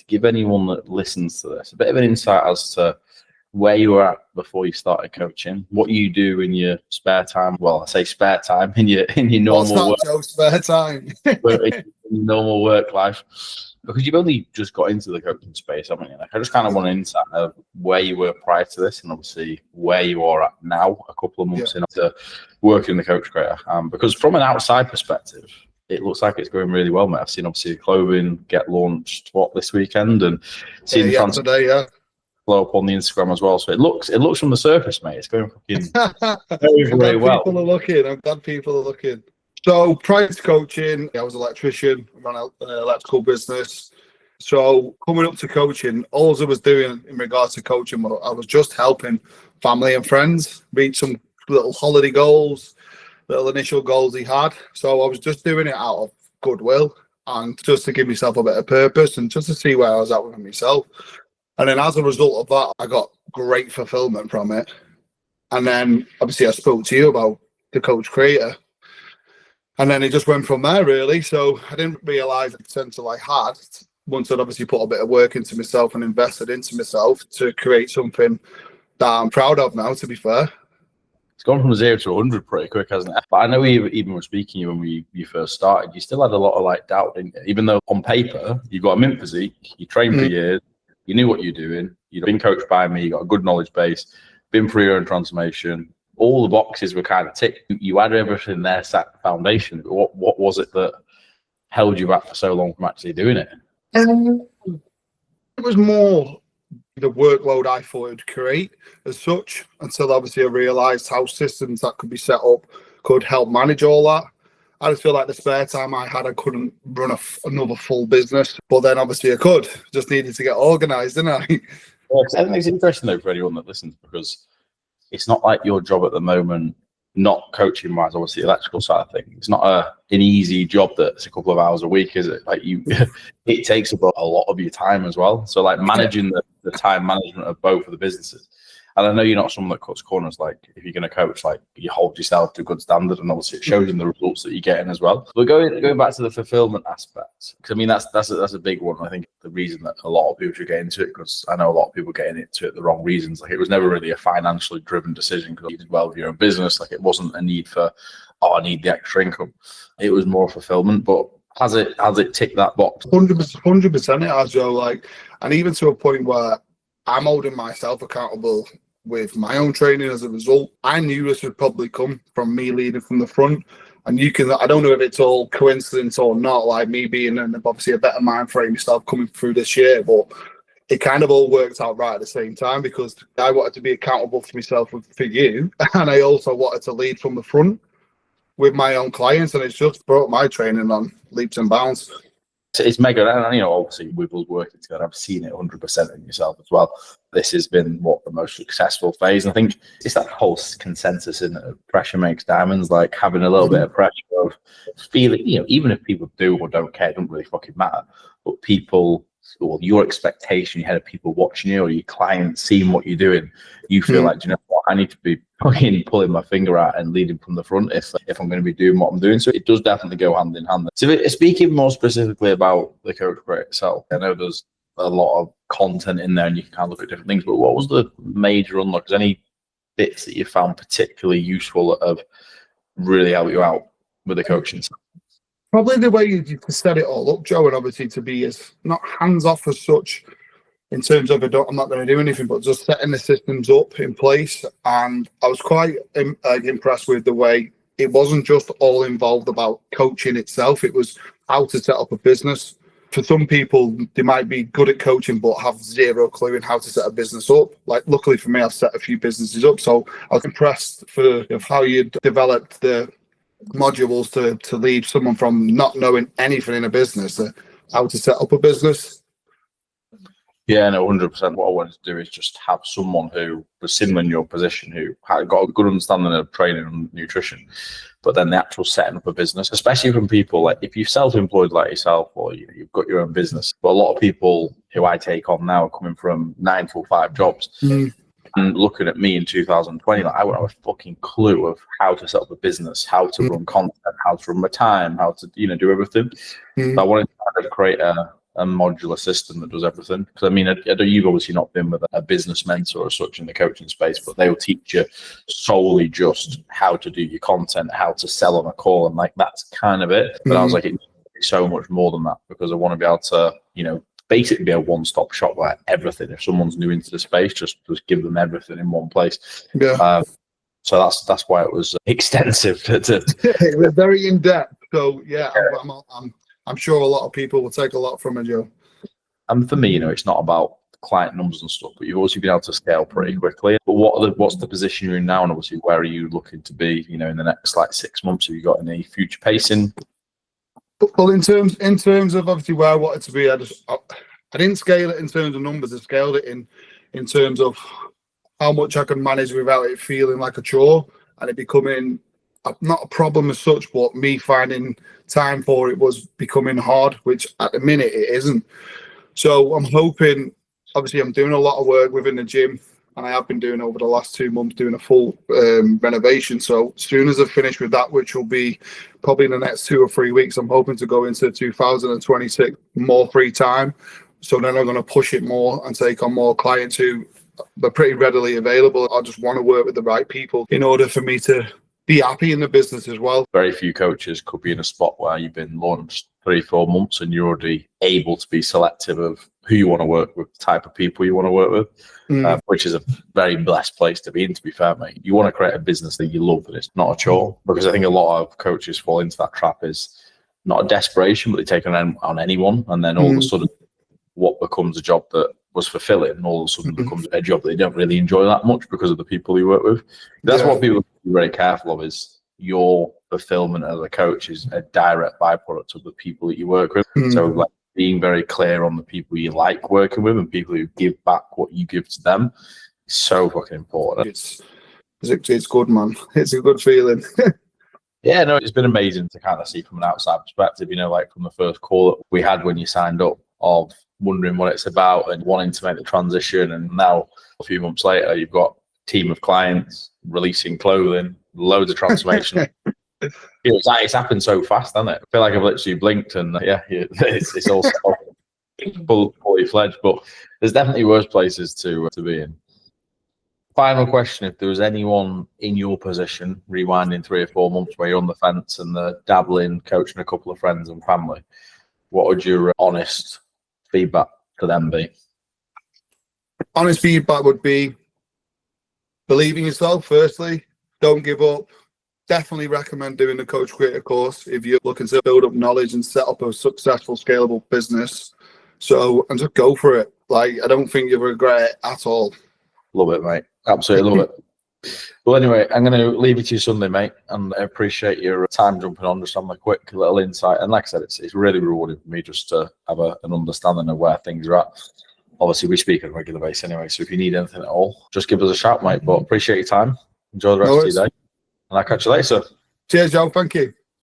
give anyone that listens to this a bit of an insight as to where you were at before you started coaching, what you do in your spare time. Well, I say spare time in your normal work. Joe, spare time? Normal work life, because you've only just got into the coaching space, haven't you? Like, I just kind of want an insight of where you were prior to this, and obviously where you are at now, a couple of months into working in the coach creator. Because from an outside perspective, it looks like it's going really well, mate. I've seen obviously clothing get launched this weekend, and seen today, blow up on the Instagram as well. So it looks from the surface, mate, it's going fucking very well. I'm glad people are looking. So prior to coaching, I was an electrician, ran an electrical business. So coming up to coaching, all I was doing in regards to coaching, I was just helping family and friends reach some little holiday goals, little initial goals he had. So I was just doing it out of goodwill and just to give myself a bit of purpose and just to see where I was at with myself. And then as a result of that, I got great fulfillment from it. And then obviously I spoke to you about the coach creator. And then it just went from there, really. So I didn't realise the potential I had once I'd obviously put a bit of work into myself and invested into myself to create something that I'm proud of now, to be fair. It's gone from 0 to 100 pretty quick, hasn't it? But I know even when speaking to you when you first started, you still had a lot of doubt, didn't you? Even though on paper, you got a mint physique, you trained for years, you knew what you're doing, you'd been coached by me, you got a good knowledge base, been through your own transformation, all the boxes were kind of ticked. You had everything there, sat foundation. What was it that held you back for so long from actually doing it? It was more the workload I thought it would create as such, until obviously I realised how systems that could be set up could help manage all that. I just feel like the spare time I had, I couldn't run another full business. But then obviously I could. Just needed to get organised, didn't I? Yeah, I think it's interesting though for anyone that listens, because it's not like your job at the moment, not coaching wise, obviously the electrical side of things. It's not an easy job that's a couple of hours a week, is it? Like it takes up a lot of your time as well. So managing the time management of both of the businesses. And I know you're not someone that cuts corners. If you're going to coach, you hold yourself to a good standard, and obviously it shows in the results that you're getting as well. But going back to the fulfillment aspect, because I mean that's a big one. I think the reason that a lot of people should get into it, because I know a lot of people getting into it the wrong reasons. It was never really a financially driven decision, because you did well with your own business. It wasn't a need for, I need the extra income. It was more fulfillment. But has it ticked that box? 100% it has, Joe. And even to a point where I'm holding myself accountable with my own training as a result. I knew this would probably come from me leading from the front. And I don't know if it's all coincidence or not, me being obviously a better mind frame myself coming through this year, but it kind of all worked out right at the same time, because I wanted to be accountable for myself for you. And I also wanted to lead from the front with my own clients. And it's just brought my training on leaps and bounds. It's mega, and obviously with us working together, I've seen it 100% in yourself as well. This has been the most successful phase. And I think it's that whole consensus in pressure makes diamonds, having a little bit of pressure of feeling, even if people do or don't care, it doesn't really fucking matter. But people, or your expectation you had of people watching you or your clients seeing what you're doing, you feel like, do you know what, I need to be fucking pulling my finger out and leading from the front if I'm going to be doing what I'm doing. So it does definitely go hand in hand. So speaking more specifically about the coach creator itself, I know there's a lot of content in there and you can kind of look at different things, but what was the major unlock? Is any bits that you found particularly useful that have really helped you out with the coaching? Probably the way you set it all up, Joe, and obviously to be as not hands off as such in terms of I'm not going to do anything, but just setting the systems up in place. And I was quite impressed with the way it wasn't just all involved about coaching itself. It was how to set up a business. For some people, they might be good at coaching but have zero clue in how to set a business up. Luckily for me, I've set a few businesses up, so I was impressed of how you developed the modules to lead someone from not knowing anything in a business to how to set up a business. Yeah, no, 100%. What I wanted to do is just have someone who was similar in your position, who had got a good understanding of training and nutrition, but then the actual setting up a business, especially from people if you're self-employed like yourself, or you've got your own business. But a lot of people who I take on now are coming from 9 to 5 jobs. And looking at me in 2020, I wouldn't have a fucking clue of how to set up a business, how to run content, how to run my time, how to do everything. So I wanted to kind of create a modular system that does everything. Because I mean, you've obviously not been with a business mentor or such in the coaching space, but they will teach you solely just how to do your content, how to sell on a call, and like that's kind of it. But I was like, it's so much more than that, because I want to be able to, basically be a one-stop shop where everything. If someone's new into the space, just give them everything in one place. Yeah. So that's why it was extensive. It was very in depth. So yeah, I'm sure a lot of people will take a lot from it, Joe. And for me, it's not about client numbers and stuff, but you've also been able to scale pretty quickly. But what's the position you're in now, and obviously where are you looking to be? In the next 6 months, have you got any future pacing? Well, in terms of obviously where I wanted to be, I didn't scale it in terms of numbers. I scaled it in terms of how much I can manage without it feeling like a chore and it becoming not a problem as such, but me finding time for it was becoming hard, which at the minute it isn't. So I'm hoping, obviously I'm doing a lot of work within the gym, and I have been doing over the last 2 months, doing a full renovation. So as soon as I finish with that, which will be probably in the next 2 or 3 weeks, I'm hoping to go into 2026 more free time. So then I'm going to push it more and take on more clients who are pretty readily available. I just want to work with the right people in order for me to be happy in the business as well. Very few coaches could be in a spot where you've been launched 3-4 months and you're already able to be selective of who you want to work with, the type of people you want to work with, which is a very blessed place to be in, to be fair, mate. You want to create a business that you love and it's not a chore, because I think a lot of coaches fall into that trap is not a desperation, but they take on anyone, and then all of a sudden what becomes a job that was fulfilling all of a sudden becomes a job that they don't really enjoy that much because of the people you work with. That's what people be very careful of, is your fulfillment as a coach is a direct byproduct of the people that you work with. So being very clear on the people you like working with and people who give back what you give to them is so fucking important. It's good, man. It's a good feeling. Yeah, no, it's been amazing to kind of see from an outside perspective, from the first call that we had when you signed up, of wondering what it's about and wanting to make the transition. And now a few months later, you've got a team of clients releasing clothing, loads of transformation. It's happened so fast, hasn't it? I feel like I've literally blinked and it's all fully fledged, but there's definitely worse places to be in. Final question: if there was anyone in your position, rewinding 3 or 4 months, where you're on the fence and they're dabbling, coaching a couple of friends and family, what would your honest feedback to them be? Honest feedback would be believe in yourself, firstly. Don't give up. Definitely recommend doing the Coach Creator course if you're looking to build up knowledge and set up a successful, scalable business. And just go for it. I don't think you'll regret it at all. Love it, mate. Absolutely love it. Well, anyway, I'm going to leave it to you Sunday, mate, and I appreciate your time jumping on, just having a quick little insight. And like I said, it's really rewarding for me just to have an understanding of where things are at. Obviously, we speak on a regular basis anyway, so if you need anything at all, just give us a shout, mate. But appreciate your time. Enjoy the rest of your day, and I'll catch you later. Cheers, Joe. Thank you.